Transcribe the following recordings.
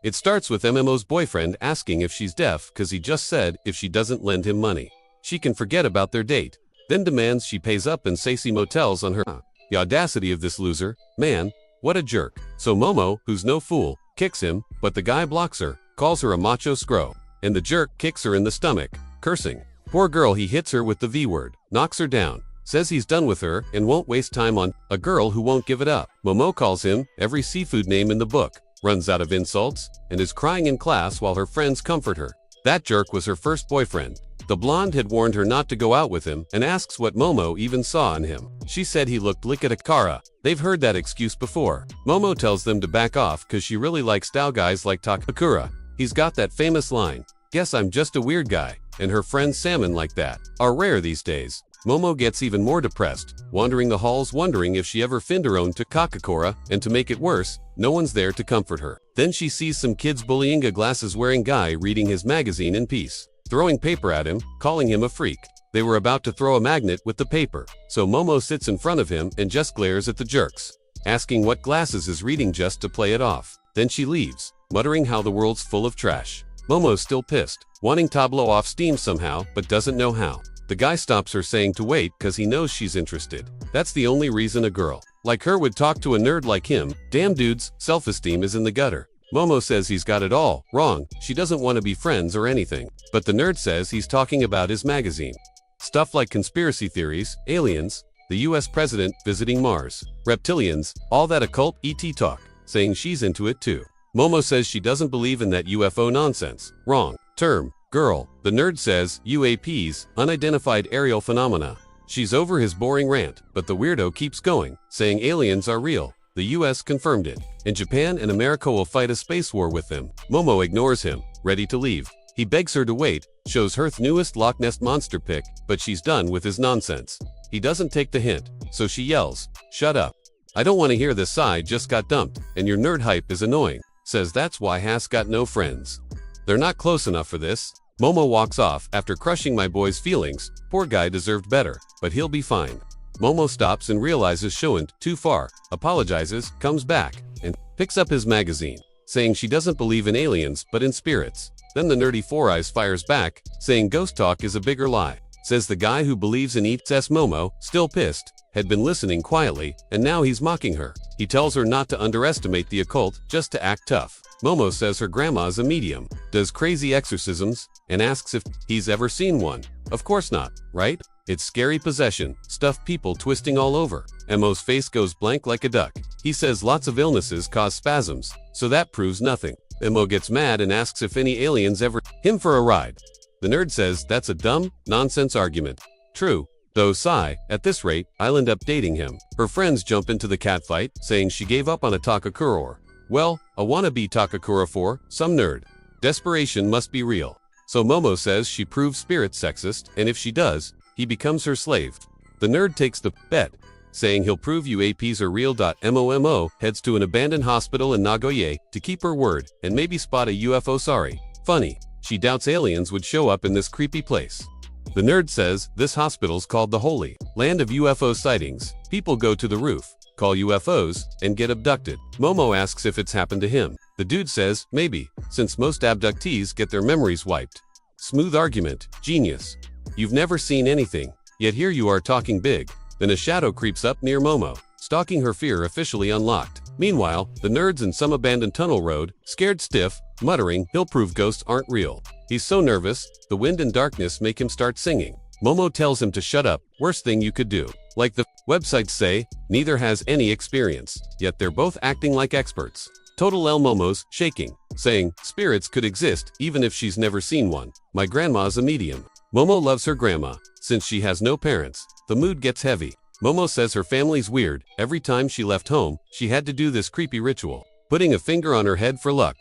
It starts with MMO's boyfriend asking if she's deaf cause he just said if she doesn't lend him money, she can forget about their date, then demands she pays up and Sassy motels on her. The audacity of this loser, man, what a jerk. So Momo, who's no fool, kicks him, but the guy blocks her, calls her a macho scro, and the jerk kicks her in the stomach, cursing. Poor girl, he hits her with the V word, knocks her down, says he's done with her and won't waste time on a girl who won't give it up. Momo calls him every seafood name in the book, runs out of insults, and is crying in class while her friends comfort her. That jerk was her first boyfriend. The blonde had warned her not to go out with him and asks what Momo even saw in him. She said he looked like a Takara. They've heard that excuse before. Momo tells them to back off cause she really likes style guys like Takakura. He's got that famous line, "Guess I'm just a weird guy," and her friends salmon like that are rare these days. Momo gets even more depressed, wandering the halls wondering if she ever find her own to Kakakura, and to make it worse, no one's there to comfort her. Then she sees some kids bullying a glasses-wearing guy reading his magazine in peace, throwing paper at him, calling him a freak. They were about to throw a magnet with the paper, so Momo sits in front of him and just glares at the jerks, asking what glasses is reading just to play it off. Then she leaves, muttering how the world's full of trash. Momo's still pissed, wanting to blow off steam somehow, but doesn't know how. The guy stops her saying to wait cause he knows she's interested. That's the only reason a girl like her would talk to a nerd like him. Damn dude's self-esteem is in the gutter. Momo says he's got it all wrong, she doesn't want to be friends or anything. But the nerd says he's talking about his magazine. Stuff like conspiracy theories, aliens, the US president visiting Mars, reptilians, all that occult ET talk, saying she's into it too. Momo says she doesn't believe in that UFO nonsense. Wrong term. Girl. The nerd says UAPs, unidentified aerial phenomena. She's over his boring rant, but the weirdo keeps going, saying aliens are real. The US confirmed it, and Japan and America will fight a space war with them. Momo ignores him, ready to leave. He begs her to wait, shows her newest Loch Ness monster pic, but she's done with his nonsense. He doesn't take the hint, so she yells, "Shut up. I don't want to hear this, I just got dumped, and your nerd hype is annoying." Says that's why Has got no friends. They're not close enough for this. Momo walks off after crushing my boy's feelings. Poor guy deserved better, but he'll be fine. Momo stops and realizes she went too far, apologizes, comes back, and picks up his magazine, saying she doesn't believe in aliens but in spirits. Then the nerdy Four Eyes fires back, saying ghost talk is a bigger lie. Says the guy who believes in ETs. Momo, still pissed, had been listening quietly, and now he's mocking her. He tells her not to underestimate the occult, just to act tough. Momo says her grandma's a medium, does crazy exorcisms, and asks if he's ever seen one. Of course not, right? It's scary possession, stuffed people twisting all over. Mo's face goes blank like a duck. He says lots of illnesses cause spasms, so that proves nothing. Mo gets mad and asks if any aliens ever him for a ride. The nerd says that's a dumb, nonsense argument. True. Though sigh, at this rate, I'll end up dating him. Her friends jump into the catfight, saying she gave up on a Takakura. Well, a wannabe Takakura for some nerd. Desperation must be real. So Momo says she proves spirit sexist, and if she does, he becomes her slave. The nerd takes the bet, saying he'll prove UAPs are real. Momo heads to an abandoned hospital in Nagoya to keep her word and maybe spot a UFO. Sorry. Funny. She doubts aliens would show up in this creepy place. The nerd says this hospital's called the Holy Land of UFO sightings. People go to the roof, call UFOs, and get abducted. Momo asks if it's happened to him. The dude says maybe, since most abductees get their memories wiped. Smooth argument. Genius. You've never seen anything, yet here you are talking big. Then a shadow creeps up near Momo, stalking her. Fear officially unlocked. Meanwhile, the nerd's in some abandoned tunnel road, scared stiff, muttering he'll prove ghosts aren't real. He's so nervous, the wind and darkness make him start singing. Momo tells him to shut up, worst thing you could do. Like the websites say, neither has any experience, yet they're both acting like experts. Total L. Momo's shaking, saying spirits could exist even if she's never seen one. My grandma's a medium. Momo loves her grandma, since she has no parents. The mood gets heavy. Momo says her family's weird. Every time she left home, she had to do this creepy ritual, putting a finger on her head for luck.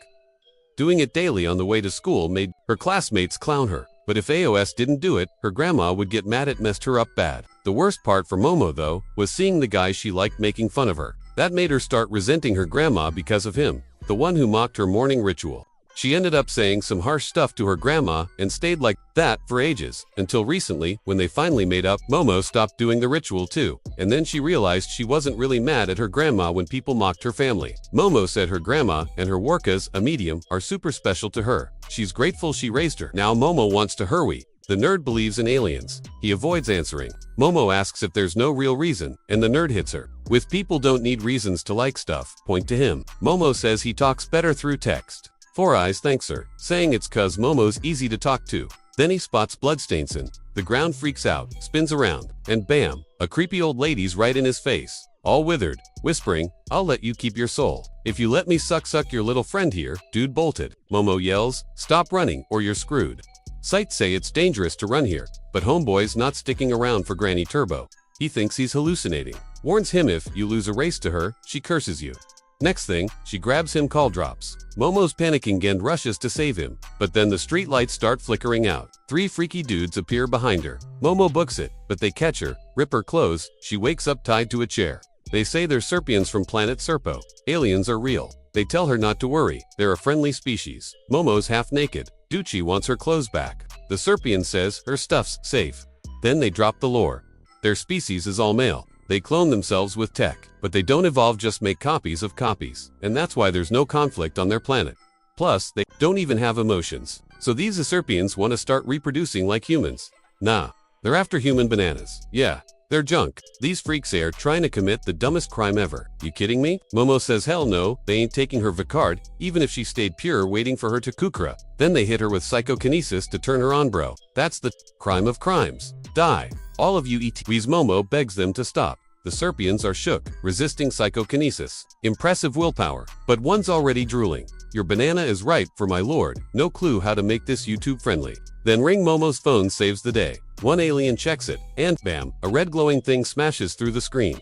Doing it daily on the way to school made her classmates clown her. But if AOS didn't do it, her grandma would get mad. It messed her up bad. The worst part for Momo, though, was seeing the guy she liked making fun of her. That made her start resenting her grandma because of him, the one who mocked her morning ritual. She ended up saying some harsh stuff to her grandma and stayed like that for ages, until recently, when they finally made up. Momo stopped doing the ritual too, and then she realized she wasn't really mad at her grandma when people mocked her family. Momo said her grandma and her workas, a medium, are super special to her. She's grateful she raised her. Now Momo wants to hurry. The nerd believes in aliens. He avoids answering. Momo asks if there's no real reason, and the nerd hits her. With people don't need reasons to like stuff, point to him. Momo says he talks better through text. Four Eyes thanks her, saying it's cause Momo's easy to talk to. Then he spots Bloodstainson. The ground freaks out, spins around, and bam, a creepy old lady's right in his face, all withered, whispering, "I'll let you keep your soul. If you let me suck your little friend here." Dude bolted. Momo yells, "Stop running or you're screwed." Sites say it's dangerous to run here, but homeboy's not sticking around for Granny Turbo. He thinks he's hallucinating. Warns him if you lose a race to her, she curses you. Next thing, she grabs him, call drops. Momo's panicking and rushes to save him, but then the street lights start flickering out. Three freaky dudes appear behind her. Momo books it, but they catch her, rip her clothes. She wakes up tied to a chair. They say they're Serpians from planet Serpo. Aliens are real. They tell her not to worry, they're a friendly species. Momo's half naked. Ducci wants her clothes back. The Serpian says her stuff's safe. Then they drop the lore. Their species is all male. They clone themselves with tech, but they don't evolve, just make copies of copies. And that's why there's no conflict on their planet. Plus, they don't even have emotions. So these Serpians want to start reproducing like humans. Nah, they're after human bananas. Yeah, they're junk. These freaks are trying to commit the dumbest crime ever. You kidding me? Momo says hell no, they ain't taking her Vicard, even if she stayed pure waiting for her to kukra. Then they hit her with psychokinesis to turn her on, bro. That's the crime of crimes. Die. All of you ETs. Momo begs them to stop. The Serpians are shook, resisting psychokinesis. Impressive willpower, but one's already drooling. Your banana is ripe for my lord. No clue how to make this YouTube friendly. Then ring Momo's phone saves the day. One alien checks it, and bam, a red glowing thing smashes through the screen.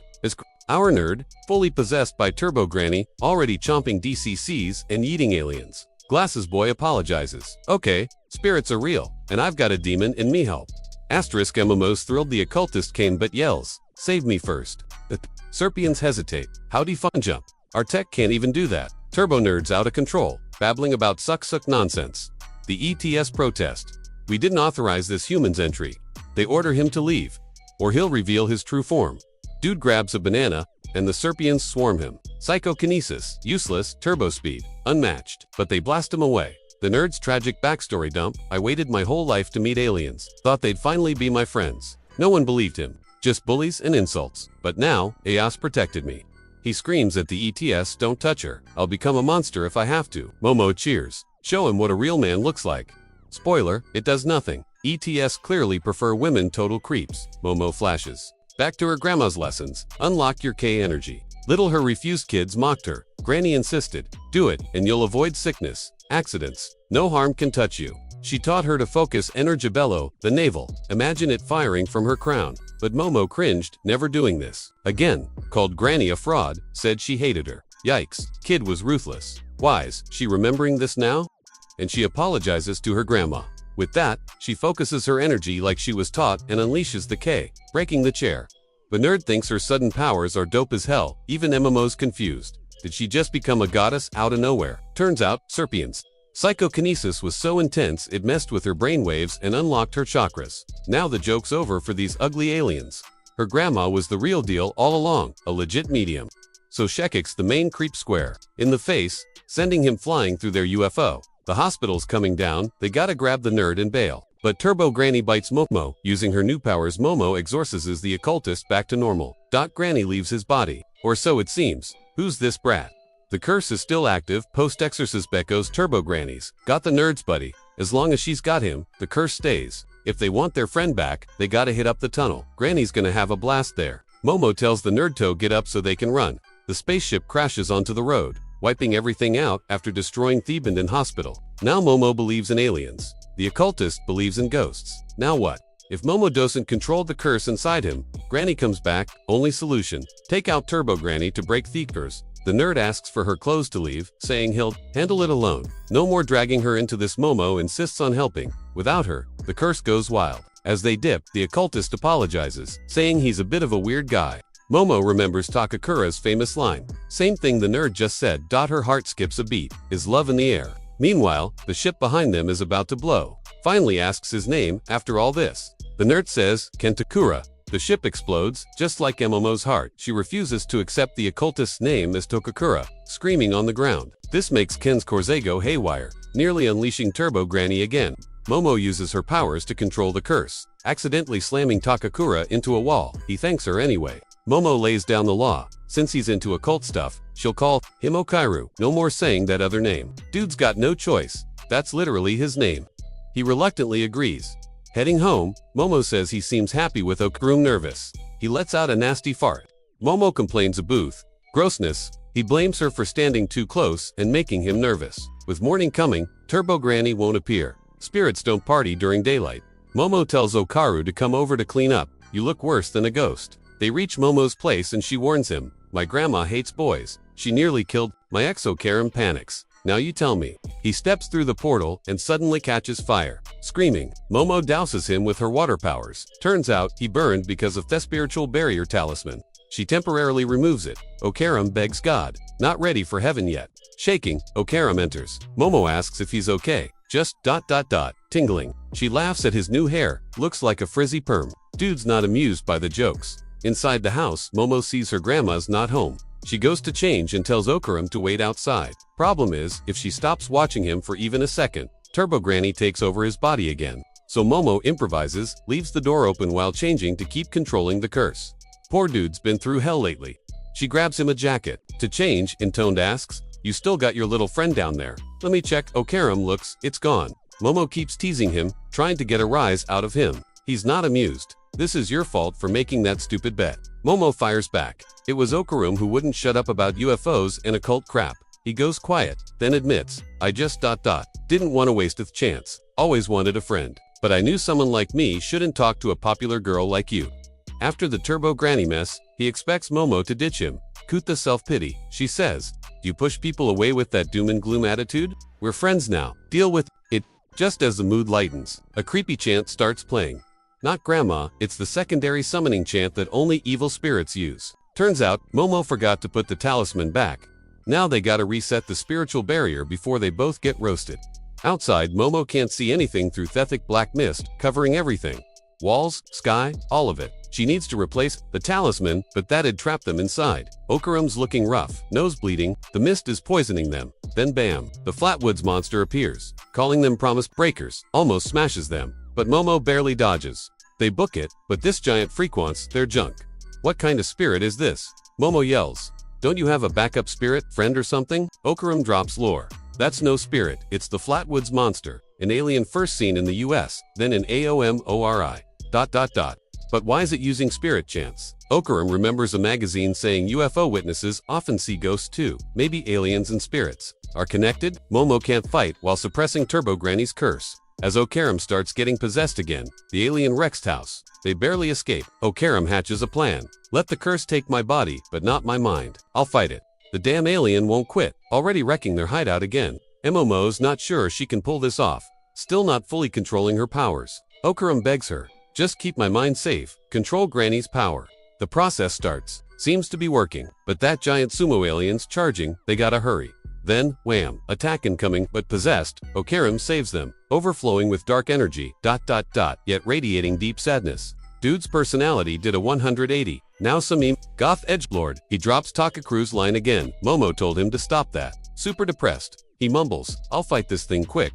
Our nerd, fully possessed by Turbo Granny, already chomping DCCs and eating aliens. Glasses Boy apologizes. Okay, spirits are real, and I've got a demon in me help. Asterisk MMO's thrilled. The occultist came but yells, "Save me first." The Serpians hesitate. Howdy fun jump. Our tech can't even do that. Turbo nerd's out of control, babbling about suck nonsense. The ETS protest. We didn't authorize this human's entry. They order him to leave, or he'll reveal his true form. Dude grabs a banana, and the Serpians swarm him. Psychokinesis, useless. Turbo speed, unmatched. But they blast him away. The nerd's tragic backstory dump. I waited my whole life to meet aliens. Thought they'd finally be my friends. No one believed him. Just bullies and insults. But now, Eos protected me. He screams at the ETS, "Don't touch her. I'll become a monster if I have to." Momo cheers. Show him what a real man looks like. Spoiler, it does nothing. ETS clearly prefer women, total creeps. Momo flashes. Back to her grandma's lessons. Unlock your K energy. Little her refused kids mocked her. Granny insisted. Do it, and you'll avoid sickness, accidents. No harm can touch you. She taught her to focus Energibello, the navel. Imagine it firing from her crown. But Momo cringed, never doing this. Again, called Granny a fraud, said she hated her. Yikes, kid was ruthless. Wise, she remembering this now? And she apologizes to her grandma. With that, she focuses her energy like she was taught and unleashes the K, breaking the chair. The nerd thinks her sudden powers are dope as hell, even MMO's confused. Did she just become a goddess out of nowhere? Turns out, Serpians. Psychokinesis was so intense it messed with her brainwaves and unlocked her chakras. Now the joke's over for these ugly aliens. Her grandma was the real deal all along, a legit medium. So she kicks the main creep square in the face, sending him flying through their UFO. The hospital's coming down, they gotta grab the nerd and bail. But Turbo Granny bites Momo. Using her new powers, Momo exorcises the occultist back to normal. Granny leaves his body. Or so it seems. Who's this brat? The curse is still active. Post-exorcist Becco's Turbo Grannies. Got the nerd's buddy. As long as she's got him, the curse stays. If they want their friend back, they gotta hit up the tunnel. Granny's gonna have a blast there. Momo tells the nerd to get up so they can run. The spaceship crashes onto the road, wiping everything out after destroying Thebanden Hospital. Now Momo believes in aliens. The occultist believes in ghosts. Now what? If Momo doesn't control the curse inside him, Granny comes back. Only solution: take out Turbo Granny to break the curse. The nerd asks for her clothes to leave, saying he'll handle it alone. No more dragging her into this. Momo insists on helping. Without her, the curse goes wild. As they dip, the occultist apologizes, saying he's a bit of a weird guy. Momo remembers Takakura's famous line. Same thing the nerd just said. Her heart skips a beat. Is love in the air? Meanwhile, the ship behind them is about to blow. finally asks his name after all this. The nerd says, Kentakura. The ship explodes, just like Momo's heart. She refuses to accept the occultist's name as Tokakura, screaming on the ground. This makes Ken's Corsair go haywire, nearly unleashing Turbo Granny again. Momo uses her powers to control the curse, accidentally slamming Takakura into a wall. He thanks her anyway. Momo lays down the law. Since he's into occult stuff, she'll call him Okairu. No more saying that other name. Dude's got no choice. That's literally his name. He reluctantly agrees. Heading home, Momo says he seems happy with Okairu nervous. He lets out a nasty fart. Momo complains of Booth. Grossness. He blames her for standing too close and making him nervous. With morning coming, Turbo Granny won't appear. Spirits don't party during daylight. Momo tells Okairu to come over to clean up. You look worse than a ghost. They reach Momo's place and she warns him. My grandma hates boys. She nearly killed my ex. Okairu panics. Now you tell me. He steps through the portal and suddenly catches fire. Screaming, Momo douses him with her water powers. Turns out he burned because of the spiritual barrier talisman. She temporarily removes it. Okairu begs God. Not ready for heaven yet. Shaking, Okairu enters. Momo asks if he's okay. Just ... tingling. She laughs at his new hair. Looks like a frizzy perm. Dude's not amused by the jokes. Inside the house, Momo sees her grandma's not home. She goes to change and tells Okairu to wait outside. Problem is, if she stops watching him for even a second, Turbo Granny takes over his body again. So Momo improvises, leaves the door open while changing to keep controlling the curse. Poor dude's been through hell lately. She grabs him a jacket. To change, Intoned asks, you still got your little friend down there. Let me check. Okairu looks, it's gone. Momo keeps teasing him, trying to get a rise out of him. He's not amused. This is your fault for making that stupid bet. Momo fires back. It was Okairu who wouldn't shut up about UFOs and occult crap. He goes quiet, then admits, I just ... didn't want to waste a chance. Always wanted a friend. But I knew someone like me shouldn't talk to a popular girl like you. After the Turbo Granny mess, he expects Momo to ditch him. Coot the self-pity. She says, do you push people away with that doom and gloom attitude? We're friends now. Deal with it. Just as the mood lightens, a creepy chant starts playing. Not grandma, it's the secondary summoning chant that only evil spirits use. Turns out, Momo forgot to put the talisman back. Now they gotta reset the spiritual barrier before they both get roasted. Outside, Momo can't see anything through thick black mist, covering everything. Walls, sky, all of it. She needs to replace the talisman, but that'd trap them inside. Okairu's looking rough, nose bleeding, the mist is poisoning them. Then bam, the Flatwoods monster appears, calling them promise breakers, almost smashes them. But Momo barely dodges. They book it, but this giant freak wants their junk. What kind of spirit is this? Momo yells. Don't you have a backup spirit, friend or something? Okairu drops lore. That's no spirit, it's the Flatwoods monster, an alien first seen in the US, then in AOMORI. ... But why is it using spirit chants? Okairu remembers a magazine saying UFO witnesses often see ghosts too. Maybe aliens and spirits are connected? Momo can't fight while suppressing Turbo Granny's curse. As Okairu starts getting possessed again, the alien wrecks house. They barely escape. Okairu hatches a plan. Let the curse take my body, but not my mind. I'll fight it. The damn alien won't quit, already wrecking their hideout again. Momo's not sure she can pull this off. Still not fully controlling her powers. Okairu begs her, just keep my mind safe, control Granny's power. The process starts. Seems to be working, but that giant sumo alien's charging, they gotta hurry. Then, wham, attack incoming, but possessed, Okairu saves them, overflowing with dark energy, ... yet radiating deep sadness. Dude's personality did a 180. Now some goth edgelord. He drops Takakuru's line again. Momo told him to stop that. Super depressed. He mumbles, I'll fight this thing quick, ...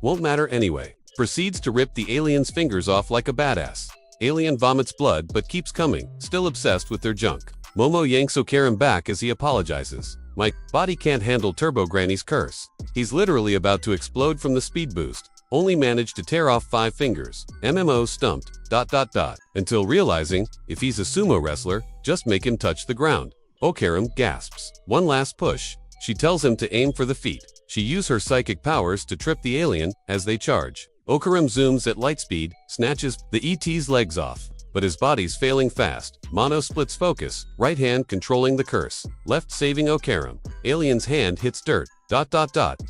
won't matter anyway. Proceeds to rip the alien's fingers off like a badass. Alien vomits blood but keeps coming, still obsessed with their junk. Momo yanks Okairu back as he apologizes. My body can't handle Turbo Granny's curse. He's literally about to explode from the speed boost. Only managed to tear off 5 fingers. MMO stumped, ... until realizing, if he's a sumo wrestler, just make him touch the ground. Okairu gasps. One last push. She tells him to aim for the feet. She uses her psychic powers to trip the alien as they charge. Okairu zooms at light speed, snatches the ET's legs off. But his body's failing fast. Mono splits focus, right hand controlling the curse, left saving Okairu. Alien's hand hits dirt, ...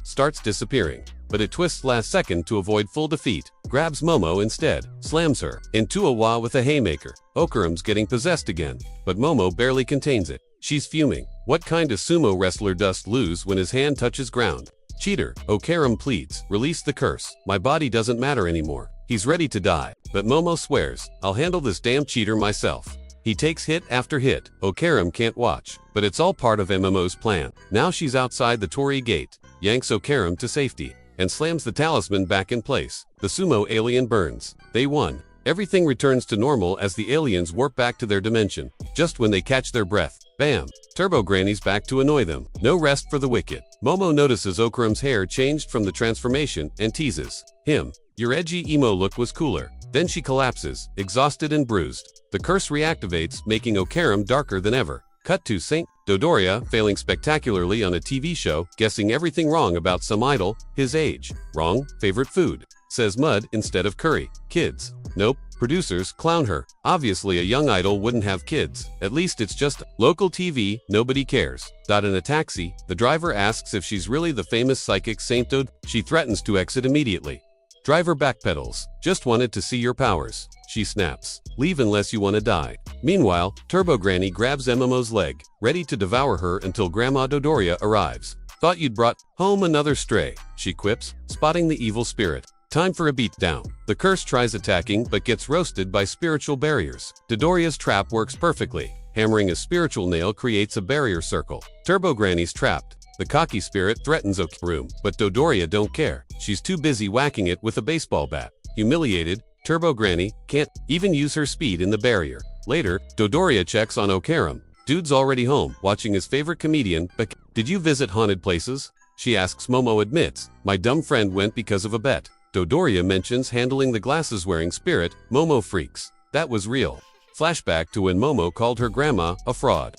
starts disappearing. But it twists last second to avoid full defeat, grabs Momo instead, slams her into a wall with a haymaker. Okairu's getting possessed again, but Momo barely contains it. She's fuming. What kind of sumo wrestler does lose when his hand touches ground? Cheater, Okaram pleads, release the curse. My body doesn't matter anymore. He's ready to die. But Momo swears, I'll handle this damn cheater myself. He takes hit after hit. Okaram can't watch, but it's all part of MMO's plan. Now she's outside the Torii gate, yanks Okaram to safety, and slams the talisman back in place. The sumo alien burns. They won. Everything returns to normal as the aliens warp back to their dimension. Just when they catch their breath, bam! Turbo Granny's back to annoy them. No rest for the wicked. Momo notices Okaram's hair changed from the transformation and teases him. Your edgy emo look was cooler. Then she collapses, exhausted and bruised. The curse reactivates, making Okaram darker than ever. Cut to St. Dodoria, failing spectacularly on a TV show, guessing everything wrong about some idol, his age. Wrong, favorite food. Says mud instead of curry. Kids. Nope. Producers clown her. Obviously a young idol wouldn't have kids. At least it's just local TV, nobody cares. In a taxi, the driver asks if she's really the famous psychic Saint Dod. She threatens to exit immediately. Driver backpedals. Just wanted to see your powers. She snaps. Leave unless you want to die. Meanwhile, Turbo Granny grabs MMO's leg, ready to devour her until Grandma Dodoria arrives. Thought you'd brought home another stray, she quips, spotting the evil spirit. Time for a beatdown. The curse tries attacking but gets roasted by spiritual barriers. Dodoria's trap works perfectly. Hammering a spiritual nail creates a barrier circle. Turbo Granny's trapped. The cocky spirit threatens Okaram, but Dodoria don't care. She's too busy whacking it with a baseball bat. Humiliated, Turbo Granny can't even use her speed in the barrier. Later, Dodoria checks on Okaram. Dude's already home, watching his favorite comedian, but did you visit haunted places? She asks. Momo admits, my dumb friend went because of a bet. Dodoria mentions handling the glasses-wearing spirit. Momo freaks. That was real. Flashback to when Momo called her grandma a fraud.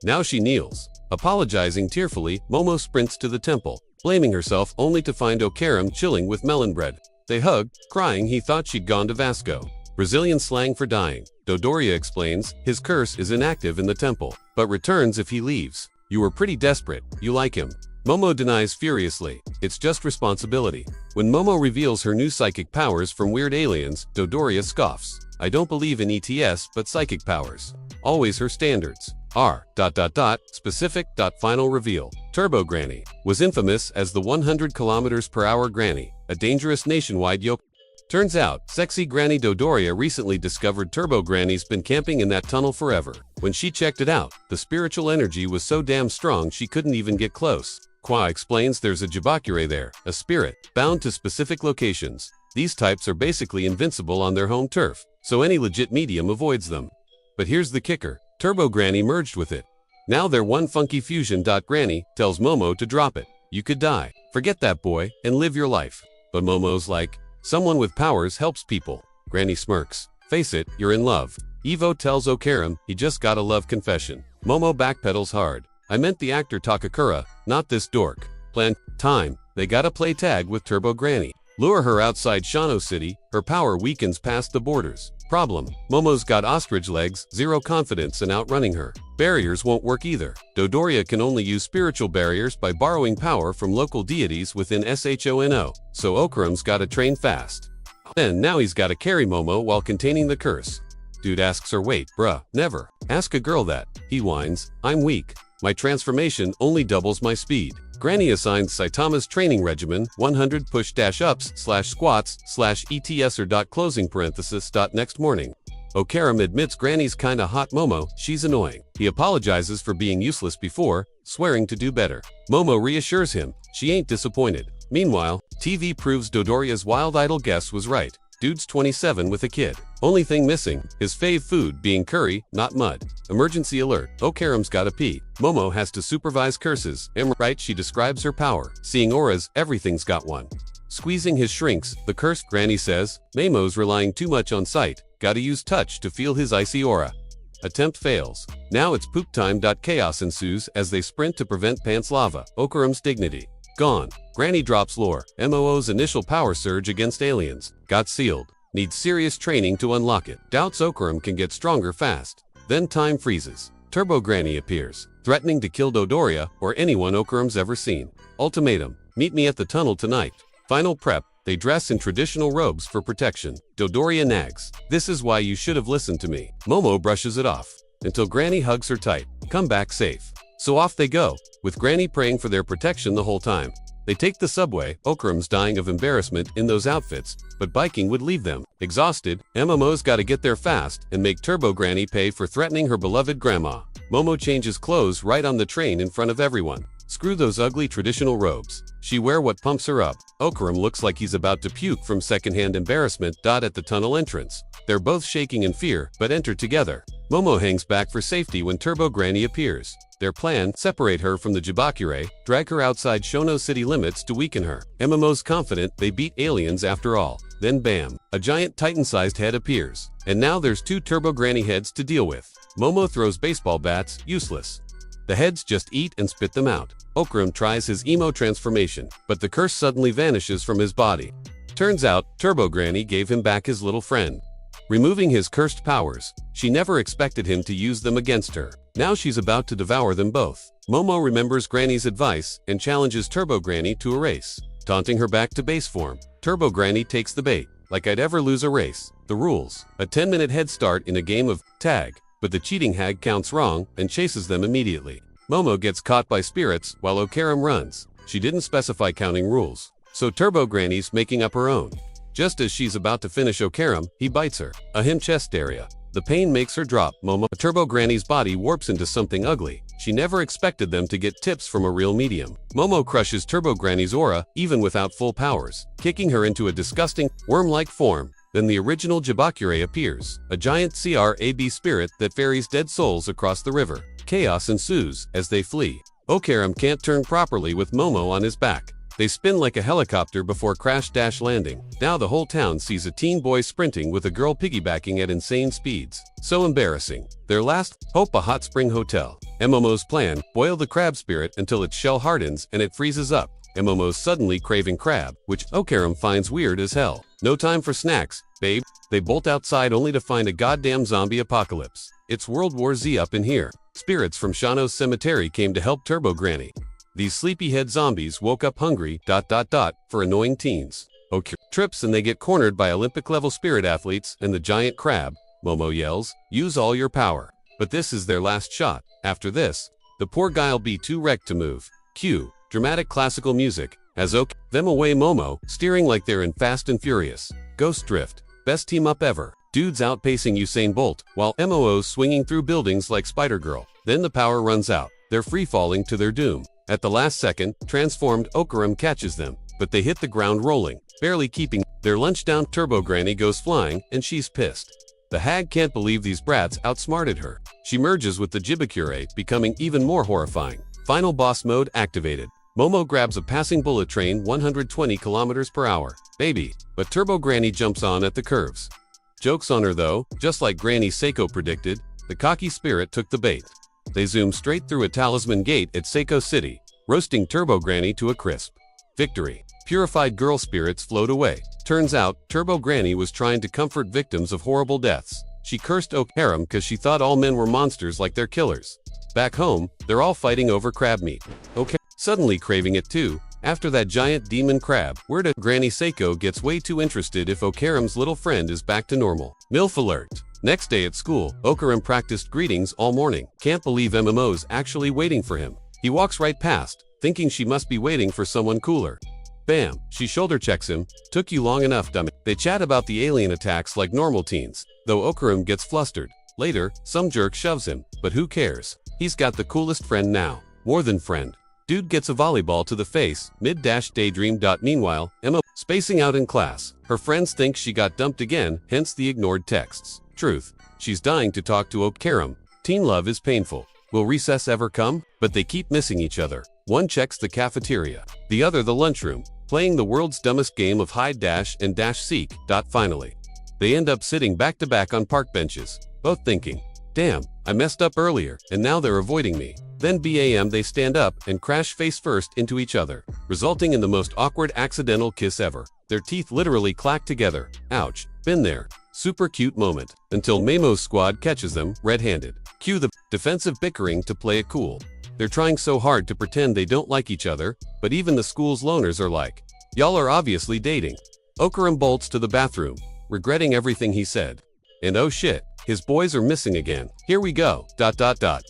Now she kneels. Apologizing tearfully, Momo sprints to the temple, blaming herself only to find Okaram chilling with melon bread. They hug, crying he thought she'd gone to Vasco. Brazilian slang for dying. Dodoria explains, his curse is inactive in the temple, but returns if he leaves. You were pretty desperate, you like him. Momo denies furiously, it's just responsibility. When Momo reveals her new psychic powers from weird aliens, Dodoria scoffs. I don't believe in ETS but psychic powers. Always her standards. Specific. Final reveal. Turbo Granny was infamous as the 100 km/h Granny, a dangerous nationwide yoke. Turns out, sexy Granny Dodoria recently discovered Turbo Granny's been camping in that tunnel forever. When she checked it out, the spiritual energy was so damn strong she couldn't even get close. Kwa explains there's a Jibakure there, a spirit, bound to specific locations. These types are basically invincible on their home turf, so any legit medium avoids them. But here's the kicker. Turbo Granny merged with it. Now they're one funky fusion. Granny tells Momo to drop it. You could die. Forget that boy and live your life. But Momo's like, someone with powers helps people. Granny smirks. Face it, you're in love. Evo tells Okaram he just got a love confession. Momo backpedals hard. I meant the actor Takakura, not this dork. Plan time. They gotta play tag with Turbo Granny. Lure her outside Shano City. Her power weakens past the borders. Problem. Momo's got ostrich legs, zero confidence in outrunning her. Barriers won't work either. Dodoria can only use spiritual barriers by borrowing power from local deities within Shono, so Okaram's gotta train fast. And now he's gotta carry Momo while containing the curse. Dude asks her, wait, bruh, never. Ask a girl that. He whines, I'm weak. My transformation only doubles my speed. Granny assigns Saitama's training regimen 100 push-ups/squats/ETSer. Next morning. Okaram admits Granny's kinda hot. Momo, she's annoying. He apologizes for being useless before, swearing to do better. Momo reassures him, she ain't disappointed. Meanwhile, TV proves Dodoria's wild idol guess was right. Dude's 27 with a kid. Only thing missing, his fave food being curry, not mud. Emergency alert, Okaram's gotta pee. Momo has to supervise curses. Right, she describes her power. Seeing auras, everything's got one. Squeezing his shrinks, the cursed Granny says, Momo's relying too much on sight, gotta use touch to feel his icy aura. Attempt fails. Now it's poop time. Chaos ensues as they sprint to prevent pants lava. Okaram's dignity gone. Granny drops lore. MOO's initial power surge against aliens. Got sealed. Needs serious training to unlock it. Doubts Okaram can get stronger fast. Then time freezes. Turbo Granny appears, threatening to kill Dodoria or anyone Okaram's ever seen. Ultimatum. Meet me at the tunnel tonight. Final prep. They dress in traditional robes for protection. Dodoria nags. This is why you should have listened to me. Momo brushes it off. Until Granny hugs her tight. Come back safe. So off they go, with Granny praying for their protection the whole time. They take the subway. Okaram's dying of embarrassment in those outfits, but biking would leave them. Exhausted, MMO's gotta get there fast and make Turbo Granny pay for threatening her beloved grandma. Momo changes clothes right on the train in front of everyone. Screw those ugly traditional robes. She wear what pumps her up. Okaram looks like he's about to puke from secondhand embarrassment. At the tunnel entrance. They're both shaking in fear, but enter together. Momo hangs back for safety when Turbo Granny appears. Their plan, separate her from the Jibakure, drag her outside Shono city limits to weaken her. MMO's confident they beat aliens after all. Then bam, a giant Titan-sized head appears. And now there's 2 Turbo Granny heads to deal with. Momo throws baseball bats, useless. The heads just eat and spit them out. Okaram tries his emo transformation, but the curse suddenly vanishes from his body. Turns out, Turbo Granny gave him back his little friend. Removing his cursed powers, she never expected him to use them against her. Now she's about to devour them both. Momo remembers Granny's advice and challenges Turbo Granny to a race. Taunting her back to base form, Turbo Granny takes the bait. Like I'd ever lose a race. The rules: a 10-minute head start in a game of tag, but the cheating hag counts wrong and chases them immediately. Momo gets caught by spirits while Okaram runs. She didn't specify counting rules, so Turbo Granny's making up her own. Just as she's about to finish Okaram, he bites her. A him chest area. The pain makes her drop. Turbo Granny's body warps into something ugly. She never expected them to get tips from a real medium. Momo crushes Turbo Granny's aura, even without full powers, kicking her into a disgusting, worm-like form. Then the original Jibakure appears, a giant CRAB spirit that ferries dead souls across the river. Chaos ensues as they flee. Okaram can't turn properly with Momo on his back. They spin like a helicopter before crash-landing. Now the whole town sees a teen boy sprinting with a girl piggybacking at insane speeds. So embarrassing. Their last hope, a hot spring hotel. MMO's plan, boil the crab spirit until its shell hardens and it freezes up. MMO's suddenly craving crab, which Okaram finds weird as hell. No time for snacks, babe. They bolt outside only to find a goddamn zombie apocalypse. It's World War Z up in here. Spirits from Shano's cemetery came to help Turbo Granny. These sleepyhead zombies woke up hungry, for annoying teens. Okaram trips and they get cornered by Olympic-level spirit athletes and the giant crab. Momo yells, use all your power. But this is their last shot. After this, the poor guy'll be too wrecked to move. Cue dramatic classical music, as them away Momo, steering like they're in Fast and Furious. Ghost Drift. Best team up ever. Dudes outpacing Usain Bolt, while MOO's swinging through buildings like Spider-Girl. Then the power runs out. They're free-falling to their doom. At the last second, transformed Okaram catches them, but they hit the ground rolling, barely keeping their lunch down. Turbo Granny goes flying, and she's pissed. The hag can't believe these brats outsmarted her. She merges with the Jibakure, becoming even more horrifying. Final boss mode activated. Momo grabs a passing bullet train 120 kilometers per hour. Baby. But Turbo Granny jumps on at the curves. Joke's on her though, just like Granny Seiko predicted, the cocky spirit took the bait. They zoom straight through a talisman gate at Seiko City, roasting Turbo Granny to a crisp. Victory. Purified girl spirits float away. Turns out, Turbo Granny was trying to comfort victims of horrible deaths. She cursed Okaram because she thought all men were monsters like their killers. Back home, they're all fighting over crab meat. Okaram suddenly craving it too. After that giant demon crab, word of Granny Seiko gets way too interested if Okaram's little friend is back to normal. MILF alert. Next day at school, Okaram practiced greetings all morning. Can't believe MMO's actually waiting for him. He walks right past, thinking she must be waiting for someone cooler. Bam, she shoulder checks him. Took you long enough, dummy. They chat about the alien attacks like normal teens, though Okaram gets flustered. Later, some jerk shoves him, but who cares? He's got the coolest friend now. More than friend. Dude gets a volleyball to the face, mid-daydream. Meanwhile, Emma spacing out in class. Her friends think she got dumped again, hence the ignored texts. Truth. She's dying to talk to Okaram. Teen love is painful. Will recess ever come? But they keep missing each other. One checks the cafeteria, the other the lunchroom, playing the world's dumbest game of hide dash and dash seek. Finally, they end up sitting back to back on park benches, both thinking, damn, I messed up earlier, and now they're avoiding me. Then bam, they stand up and crash face first into each other, resulting in the most awkward accidental kiss ever. Their teeth literally clack together. Ouch. Been there. Super cute moment. Until Memo's squad catches them red-handed. Cue the defensive bickering to play it cool. They're trying so hard to pretend they don't like each other, but even the school's loners are like, y'all are obviously dating. Okaram bolts to the bathroom, regretting everything he said. And oh shit, his boys are missing again. Here we go.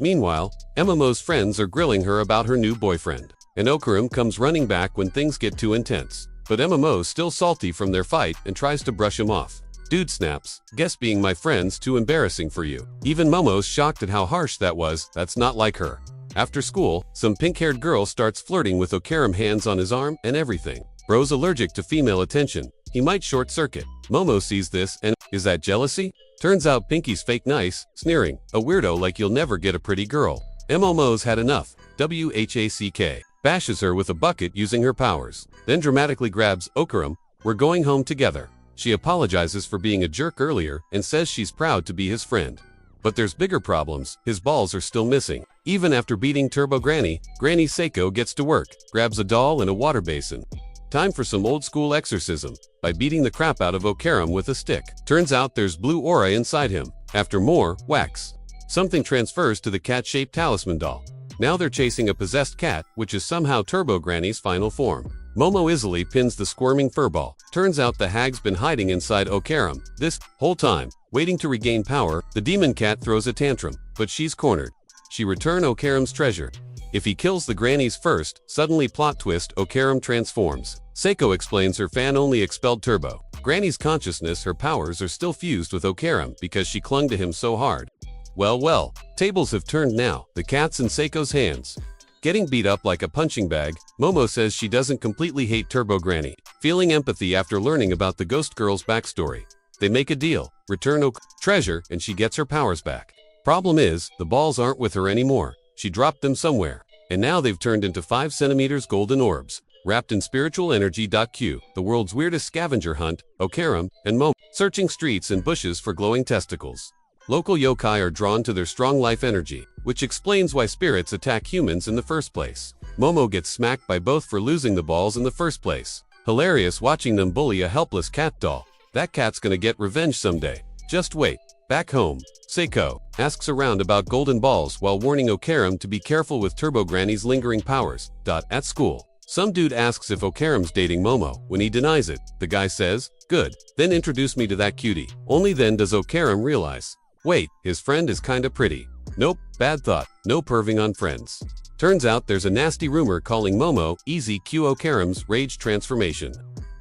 Meanwhile, MMO's friends are grilling her about her new boyfriend. and Okaram comes running back when things get too intense. But MMO's still salty from their fight and tries to brush him off. Dude snaps, "Guess being my friend's too embarrassing for you." Even Momo's shocked at how harsh that was. That's not like her. After school, some pink-haired girl starts flirting with Okaram, hands on his arm and everything. Bro's allergic to female attention. He might short-circuit. Momo sees this and, is that jealousy? Turns out Pinky's fake nice, sneering, a weirdo like you'll never get a pretty girl. MMO's had enough. WHACK. Bashes her with a bucket using her powers. Then dramatically grabs Okaram. "We're going home together." She apologizes for being a jerk earlier and says she's proud to be his friend. But there's bigger problems. His balls are still missing. Even after beating Turbo Granny, Granny Seiko gets to work, grabs a doll and a water basin. Time for some old school exorcism, by beating the crap out of Okaram with a stick. Turns out there's blue aura inside him. After more whacks, something transfers to the cat-shaped talisman doll. Now they're chasing a possessed cat, which is somehow Turbo Granny's final form. Momo easily pins the squirming furball. Turns out the hag's been hiding inside Okaram this whole time. Waiting to regain power, the demon cat throws a tantrum, but she's cornered. She returns Okaram's treasure. If he kills the grannies first, suddenly plot twist, Okaram transforms. Seiko explains her fan only expelled Turbo. Granny's consciousness, her powers are still fused with Okaram because she clung to him so hard. Well, tables have turned now. The cat's in Seiko's hands. Getting beat up like a punching bag, Momo says she doesn't completely hate Turbo Granny, feeling empathy after learning about the ghost girl's backstory. They make a deal, return treasure, and she gets her powers back. Problem is, the balls aren't with her anymore. She dropped them somewhere, and now they've turned into 5 centimeters golden orbs, wrapped in spiritual energy. Q. The world's weirdest scavenger hunt, Okaram and Momo, searching streets and bushes for glowing testicles. Local yokai are drawn to their strong life energy, which explains why spirits attack humans in the first place. Momo gets smacked by both for losing the balls in the first place. Hilarious watching them bully a helpless cat doll. That cat's gonna get revenge someday. Just wait. Back home, Seiko asks around about golden balls while warning Okaram to be careful with Turbo Granny's lingering powers. At school, some dude asks if Okaram's dating Momo. When he denies it, the guy says, "Good, then introduce me to that cutie." Only then does Okaram realize, wait, his friend is kinda pretty. Nope, bad thought, no perving on friends. Turns out there's a nasty rumor calling Momo Easy Q Okaram's rage transformation.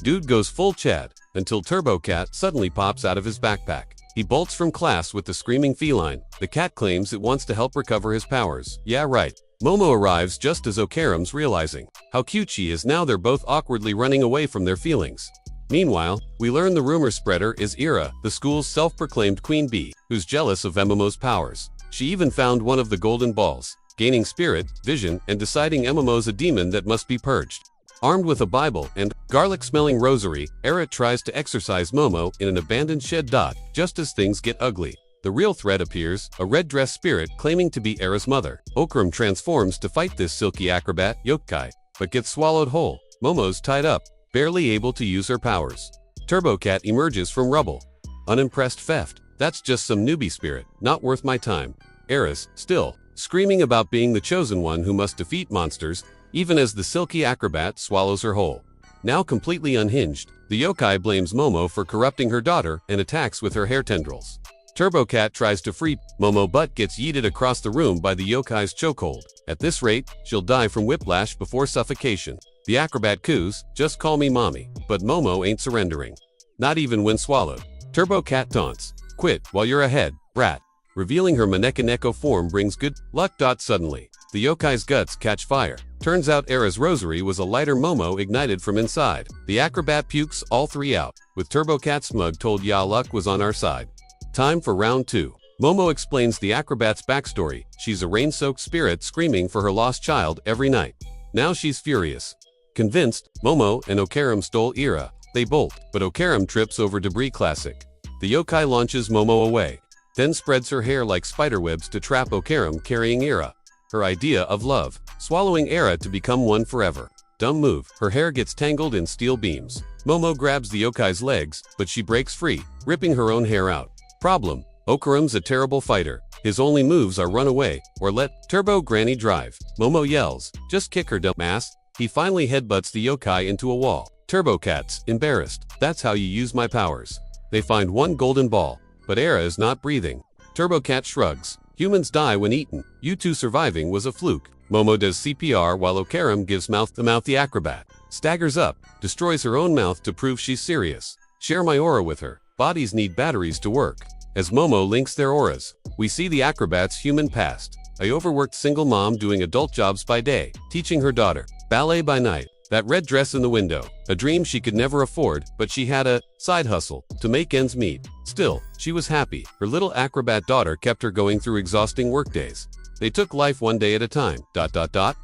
Dude goes full Chad, until Turbo Cat suddenly pops out of his backpack. He bolts from class with the screaming feline. The cat claims it wants to help recover his powers. Yeah, right. Momo arrives just as Okaram's realizing how cute she is. Now they're both awkwardly running away from their feelings. Meanwhile, we learn the rumor spreader is Ira, the school's self-proclaimed queen bee, who's jealous of MMO's powers. She even found one of the golden balls, gaining spirit, vision, and deciding MMO's a demon that must be purged. Armed with a Bible and garlic-smelling rosary, Ira tries to exorcise Momo in an abandoned shed. Just as things get ugly, the real threat appears, a red-dressed spirit claiming to be Ira's mother. Okaram transforms to fight this silky acrobat, yokai, but gets swallowed whole. Momo's tied up, barely able to use her powers. Turbo Cat emerges from rubble. Unimpressed theft. That's just some newbie spirit, not worth my time. Ira's, still, screaming about being the chosen one who must defeat monsters, even as the silky acrobat swallows her whole. Now completely unhinged, the yokai blames Momo for corrupting her daughter and attacks with her hair tendrils. Turbo Cat tries to free Momo but gets yeeted across the room by the yokai's chokehold. At this rate, she'll die from whiplash before suffocation. The acrobat coos, "Just call me mommy," but Momo ain't surrendering. Not even when swallowed. Turbo Cat taunts, "Quit while you're ahead, brat." Revealing her Manekaneko form brings good luck. Suddenly, the yokai's guts catch fire. Turns out Ira's rosary was a lighter Momo ignited from inside. The acrobat pukes all 3 out, with Turbo Cat smug told ya luck was on our side. Time for round 2. Momo explains the acrobat's backstory. She's a rain-soaked spirit screaming for her lost child every night. Now she's furious. Convinced, Momo and Okaram stole Ira. They bolt, but Okaram trips over debris. Classic. The yokai launches Momo away, then spreads her hair like spiderwebs to trap Okaram carrying Ira. Her idea of love, swallowing Ira to become one forever. Dumb move. Her hair gets tangled in steel beams. Momo grabs the yokai's legs, but she breaks free, ripping her own hair out. Problem: Okaram's a terrible fighter. His only moves are run away or let Turbo Granny drive. Momo yells, "Just kick her, dumb ass." He finally headbutts the yokai into a wall. Turbo Cat's embarrassed. "That's how you use my powers." They find one golden ball, but Ira is not breathing. Turbo Cat shrugs. "Humans die when eaten. You two surviving was a fluke." Momo does CPR while Okaram gives mouth-to-mouth. The acrobat staggers up, destroys her own mouth to prove she's serious. Share my aura with her. Bodies need batteries to work. As Momo links their auras, we see the acrobat's human past. A overworked single mom doing adult jobs by day, teaching her daughter ballet by night. That red dress in the window, a dream she could never afford, but she had a side hustle to make ends meet. Still, she was happy. Her little acrobat daughter kept her going through exhausting workdays. They took life one day at a time,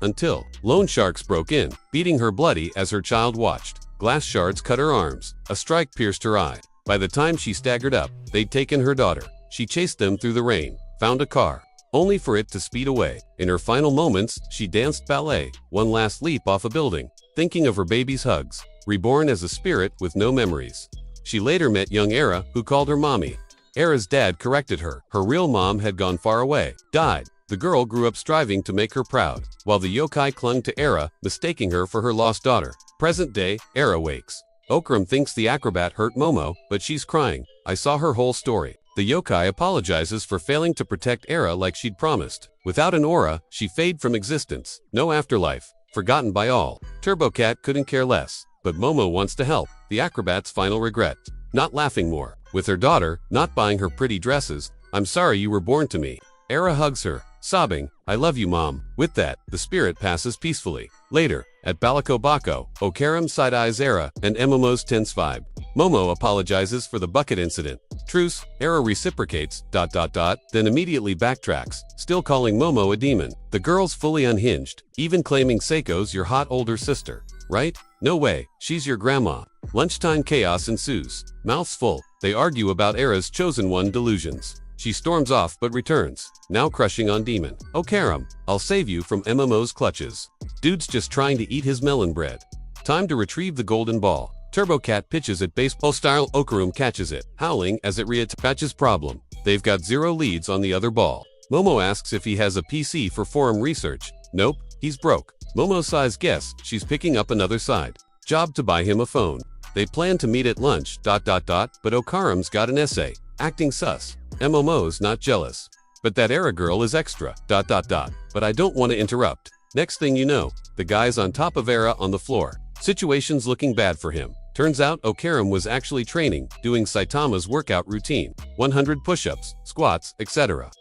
until loan sharks broke in, beating her bloody as her child watched. Glass shards cut her arms. A strike pierced her eye. By the time she staggered up, they'd taken her daughter. She chased them through the rain, found a car, only for it to speed away. In her final moments, she danced ballet, one last leap off a building, thinking of her baby's hugs, reborn as a spirit with no memories. She later met young Era, who called her mommy. Era's dad corrected her. Her real mom had gone far away, died. The girl grew up striving to make her proud, while the yokai clung to Era, mistaking her for her lost daughter. Present day, Era wakes. Okaram thinks the acrobat hurt Momo, but she's crying. I saw her whole story. The yokai apologizes for failing to protect Era like she'd promised. Without an aura, she fade from existence. No afterlife. Forgotten by all. TurboCat couldn't care less. But Momo wants to help. The acrobat's final regret. Not laughing more. With her daughter, not buying her pretty dresses. I'm sorry you were born to me. Era hugs her, sobbing, I love you, Mom. With that, the spirit passes peacefully. Later, at Balakobako, Okaram side-eyes Era, and Momo's tense vibe. Momo apologizes for the bucket incident. Truce, Era reciprocates, then immediately backtracks, still calling Momo a demon. The girl's fully unhinged, even claiming Seiko's your hot older sister. Right? No way, she's your grandma. Lunchtime chaos ensues. Mouths full, they argue about Era's chosen one delusions. She storms off but returns, now crushing on Demon. Okaram, I'll save you from Momo's clutches. Dude's just trying to eat his melon bread. Time to retrieve the golden ball. TurboCat pitches it baseball style. Okaram catches it, howling as it reattaches. Problem. They've got 0 leads on the other ball. Momo asks if he has a PC for forum research. Nope, he's broke. Momo sighs, guess she's picking up another side. Job to buy him a phone. They plan to meet at lunch. But Okaram's got an essay, acting sus. Momo's not jealous. But that Era girl is extra. But I don't want to interrupt. Next thing you know, the guy's on top of Era on the floor. Situation's looking bad for him. Turns out Okaram was actually training, doing Saitama's workout routine. 100 push-ups, squats, etc.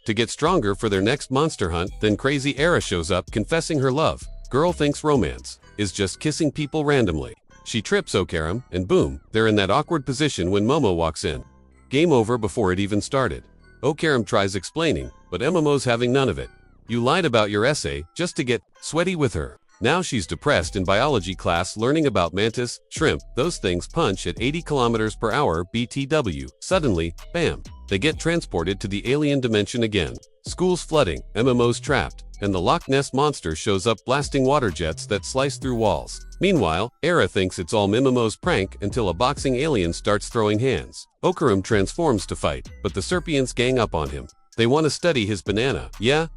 To get stronger for their next monster hunt. Then crazy Era shows up confessing her love. Girl thinks romance is just kissing people randomly. She trips Okaram, and boom, they're in that awkward position when Momo walks in. Game over before it even started. Okaram tries explaining, but Momo's having none of it. You lied about your essay just to get sweaty with her. Now she's depressed in biology class learning about mantis, shrimp, those things punch at 80 km/h BTW. Suddenly, bam, they get transported to the alien dimension again. School's flooding, Momo's trapped, and the Loch Ness monster shows up blasting water jets that slice through walls. Meanwhile, Era thinks it's all Momo's prank until a boxing alien starts throwing hands. Okaram transforms to fight, but the Serpians gang up on him. They want to study his banana. Yeah,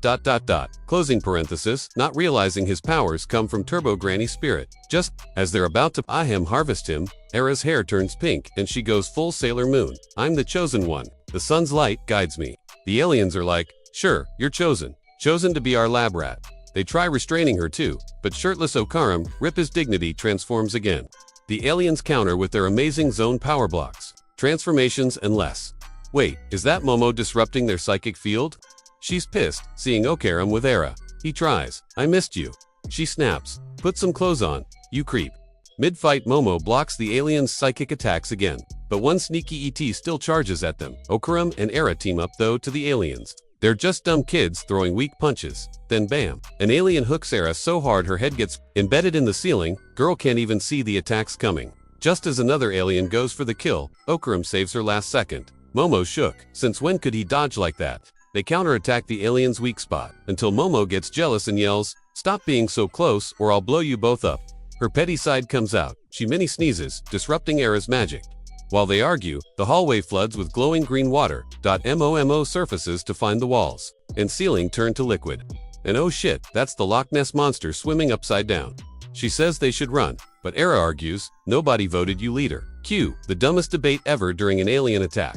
Closing parenthesis, not realizing his powers come from Turbo Granny's spirit. Just as they're about to harvest him, Era's hair turns pink and she goes full Sailor Moon. I'm the chosen one. The sun's light guides me. The aliens are like, sure, you're chosen. Chosen to be our lab rat. They try restraining her too, but shirtless Okaram, rip his dignity, transforms again. The aliens counter with their amazing zone power blocks, transformations and less. Wait, is that Momo disrupting their psychic field? She's pissed, seeing Okaram with Era. He tries, I missed you. She snaps, put some clothes on, you creep. Mid-fight, Momo blocks the aliens' psychic attacks again, but one sneaky ET still charges at them. Okaram and Era team up though to the aliens. They're just dumb kids throwing weak punches. Then bam, an alien hooks Era so hard her head gets embedded in the ceiling, girl can't even see the attacks coming. Just as another alien goes for the kill, Okaram saves her last second. Momo shook. Since when could he dodge like that? They counterattack the alien's weak spot, until Momo gets jealous and yells, stop being so close or I'll blow you both up. Her petty side comes out. She mini sneezes, disrupting Era's magic. While they argue, the hallway floods with glowing green water. Momo surfaces to find the walls, and ceiling turn to liquid. And oh shit, that's the Loch Ness monster swimming upside down. She says they should run, but Era argues, nobody voted you leader. Cue the dumbest debate ever during an alien attack.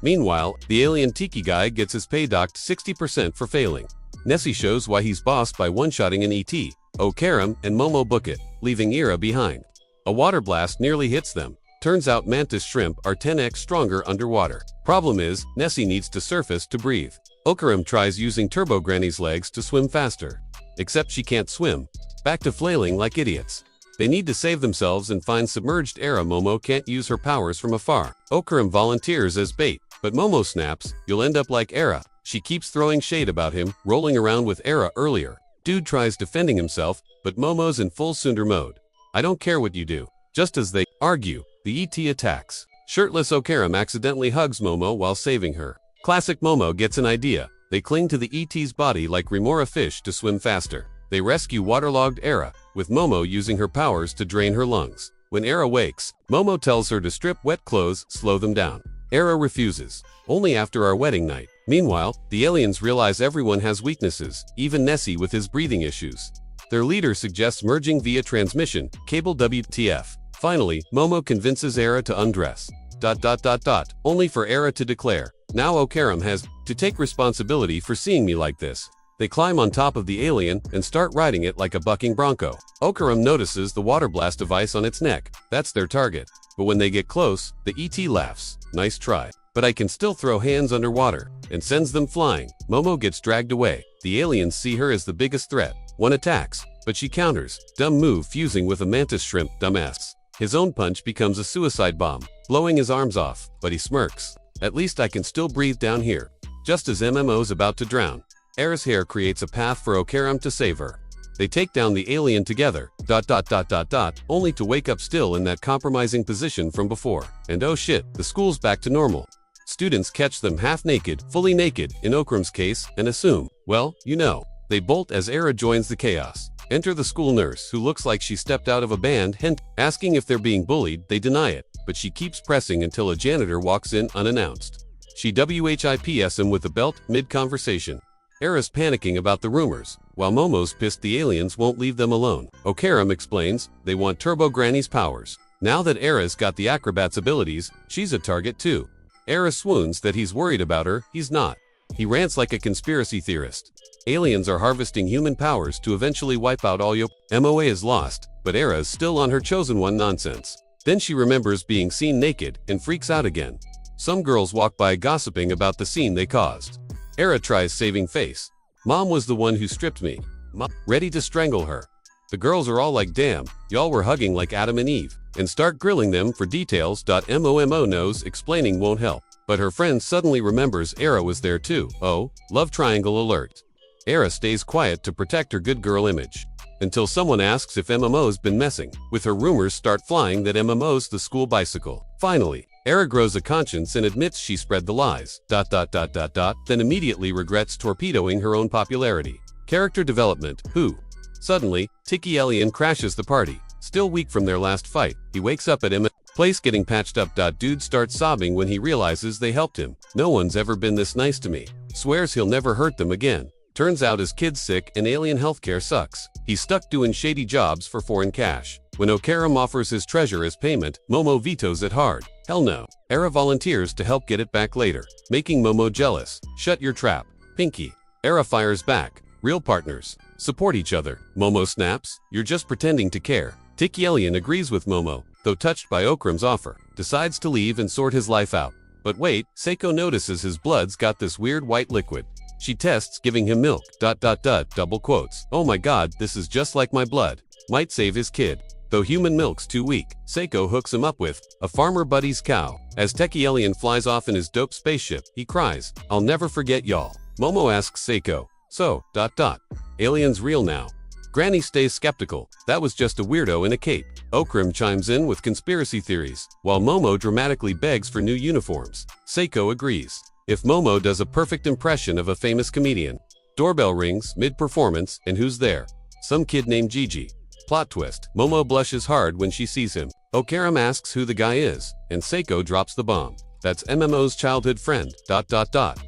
Meanwhile, the alien Tiki guy gets his pay docked 60% for failing. Nessie shows why he's boss by one-shotting an ET. Okaram and Momo book it, leaving Ira behind. A water blast nearly hits them. Turns out mantis shrimp are 10x stronger underwater. Problem is, Nessie needs to surface to breathe. Okaram tries using Turbo Granny's legs to swim faster. Except she can't swim. Back to flailing like idiots. They need to save themselves and find submerged Era. Momo can't use her powers from afar. Okaram volunteers as bait, but Momo snaps, "You'll end up like Era." She keeps throwing shade about him, rolling around with Era earlier. Dude tries defending himself, but Momo's in full Sundar mode. "I don't care what you do." Just as they argue, the ET attacks. Shirtless Okaram accidentally hugs Momo while saving her. Classic Momo gets an idea. They cling to the ET's body like remora fish to swim faster. They rescue waterlogged Era, with Momo using her powers to drain her lungs. When Era wakes, Momo tells her to strip wet clothes, slow them down. Era refuses. "Only after our wedding night." Meanwhile, the aliens realize everyone has weaknesses, even Nessie with his breathing issues. Their leader suggests merging via transmission, cable WTF. Finally, Momo convinces Era to undress. Only for Era to declare, "Now Okaram has to take responsibility for seeing me like this." They climb on top of the alien and start riding it like a bucking bronco. Okaram notices the water blast device on its neck. That's their target. But when they get close, the ET laughs. "Nice try. But I can still throw hands underwater," and sends them flying. Momo gets dragged away. The aliens see her as the biggest threat. One attacks, but she counters. Dumb move fusing with a mantis shrimp, dumbass. His own punch becomes a suicide bomb, blowing his arms off, but he smirks. "At least I can still breathe down here." Just as MMO's about to drown, Era's hair creates a path for Okaram to save her. They take down the alien together, only to wake up still in that compromising position from before. And oh shit, the school's back to normal. Students catch them half naked, fully naked, in Okaram's case, and assume, well, you know. They bolt as Era joins the chaos. Enter the school nurse, who looks like she stepped out of a band, asking if they're being bullied. They deny it, but she keeps pressing until a janitor walks in unannounced. She whips him with a belt, mid-conversation. Era's panicking about the rumors, while Momo's pissed the aliens won't leave them alone. Okaram explains, they want Turbo Granny's powers. Now that Era's got the acrobat's abilities, she's a target too. Era swoons that he's worried about her. He's not. He rants like a conspiracy theorist. Aliens are harvesting human powers to eventually wipe out all MOA is lost, but Era is still on her chosen one nonsense. Then she remembers being seen naked and freaks out again. Some girls walk by gossiping about the scene they caused. Era tries saving face. "Mom was the one who stripped me." Ready to strangle her. The girls are all like, "Damn, y'all were hugging like Adam and Eve," and start grilling them for details. Momo knows explaining won't help. But her friend suddenly remembers Era was there too. Oh, love triangle alert. Era stays quiet to protect her good girl image. Until someone asks if MMO's been messing with her. Rumors start flying that MMO's the school bicycle. Finally, Era grows a conscience and admits she spread the lies. Then immediately regrets torpedoing her own popularity. Character development. Who? Suddenly, Tiki Alien crashes the party. Still weak from their last fight, he wakes up at place getting patched up. Dude starts sobbing when he realizes they helped him. "No one's ever been this nice to me." Swears he'll never hurt them again. Turns out his kid's sick and alien healthcare sucks. He's stuck doing shady jobs for foreign cash. When Okaram offers his treasure as payment, Momo vetoes it hard. Hell no. Era volunteers to help get it back later, making Momo jealous. "Shut your trap, Pinky." Era fires back. Real partners. Support each other. Momo snaps, "You're just pretending to care." Tiki Alien agrees with Momo, though touched by Okaram's offer. Decides to leave and sort his life out. But wait, Seiko notices his blood's got this weird white liquid. She tests giving him milk. Double quotes. "Oh my god, this is just like my blood. Might save his kid." Though human milk's too weak, Seiko hooks him up with a farmer buddy's cow. As Teki Alien flies off in his dope spaceship, he cries, "I'll never forget y'all." Momo asks Seiko, "So, alien's real now?" Granny stays skeptical. "That was just a weirdo in a cape." Okaram chimes in with conspiracy theories, while Momo dramatically begs for new uniforms. Seiko agrees. If Momo does a perfect impression of a famous comedian. Doorbell rings mid-performance, and who's there? Some kid named Gigi. Plot twist, Momo blushes hard when she sees him. Okaram asks who the guy is, and Seiko drops the bomb. That's MMO's childhood friend,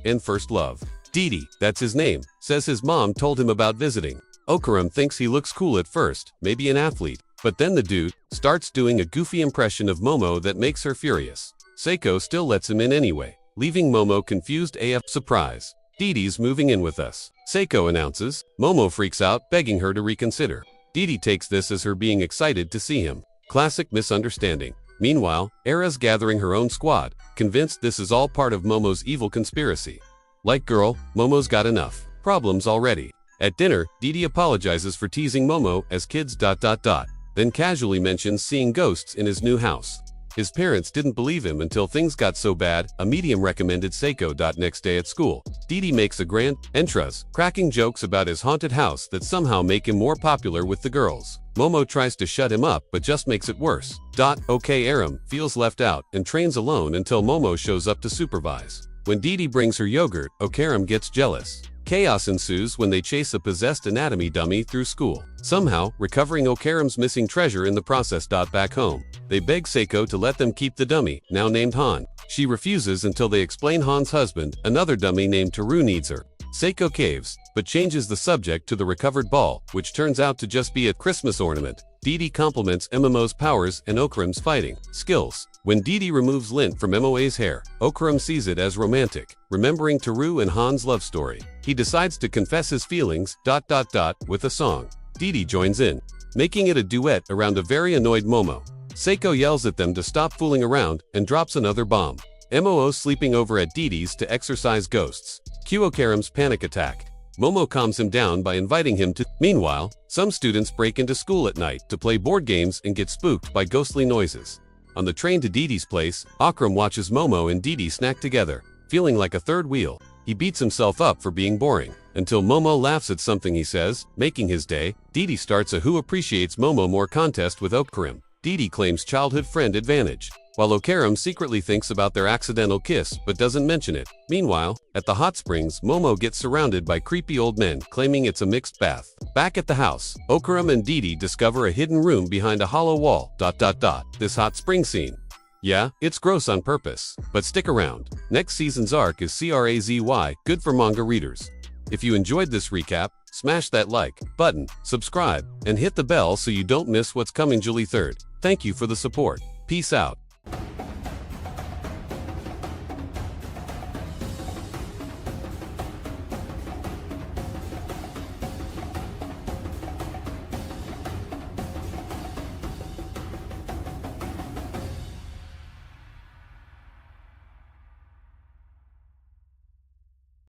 and first love. Didi, that's his name, says his mom told him about visiting. Okaram thinks he looks cool at first, maybe an athlete, but then the dude starts doing a goofy impression of Momo that makes her furious. Seiko still lets him in anyway, leaving Momo confused AF. Surprise. Didi's moving in with us, Seiko announces. Momo freaks out, begging her to reconsider. Didi takes this as her being excited to see him. Classic misunderstanding. Meanwhile, Era's gathering her own squad, convinced this is all part of Momo's evil conspiracy. Like girl, Momo's got enough problems already. At dinner, Didi apologizes for teasing Momo as kids ... then casually mentions seeing ghosts in his new house. His parents didn't believe him until things got so bad, a medium recommended Seiko. Next day at school, Didi makes a grand entrance, cracking jokes about his haunted house that somehow make him more popular with the girls. Momo tries to shut him up but just makes it worse. OK Aram feels left out and trains alone until Momo shows up to supervise. When Didi brings her yogurt, Okaram gets jealous. Chaos ensues when they chase a possessed anatomy dummy through school, somehow recovering Okaram's missing treasure in the process. Back home, they beg Seiko to let them keep the dummy, now named Han. She refuses until they explain Han's husband, another dummy named Taru, needs her. Seiko caves, but changes the subject to the recovered ball, which turns out to just be a Christmas ornament. Didi compliments MMO's powers and Okaram's fighting skills. When Didi removes lint from MOA's hair, Okaram sees it as romantic, remembering Taru and Han's love story. He decides to confess his feelings ... with a song. Didi joins in, making it a duet around a very annoyed Momo. Seiko yells at them to stop fooling around and drops another bomb. MOO sleeping over at Didi's to exorcise ghosts. Cue Okaram's panic attack. Momo calms him down by inviting him to. Meanwhile, some students break into school at night to play board games and get spooked by ghostly noises. On the train to Didi's place, Akram watches Momo and Didi snack together, feeling like a third wheel. He beats himself up for being boring, until Momo laughs at something he says, making his day. Didi starts a Who Appreciates Momo More contest with Okaram. Didi claims childhood friend advantage, while Okaram secretly thinks about their accidental kiss but doesn't mention it. Meanwhile, at the hot springs, Momo gets surrounded by creepy old men claiming it's a mixed bath. Back at the house, Okaram and Didi discover a hidden room behind a hollow wall. This hot spring scene. Yeah, it's gross on purpose, but stick around. Next season's arc is Crazy, good for manga readers. If you enjoyed this recap, smash that like button, subscribe, and hit the bell so you don't miss what's coming July 3rd. Thank you for the support. Peace out.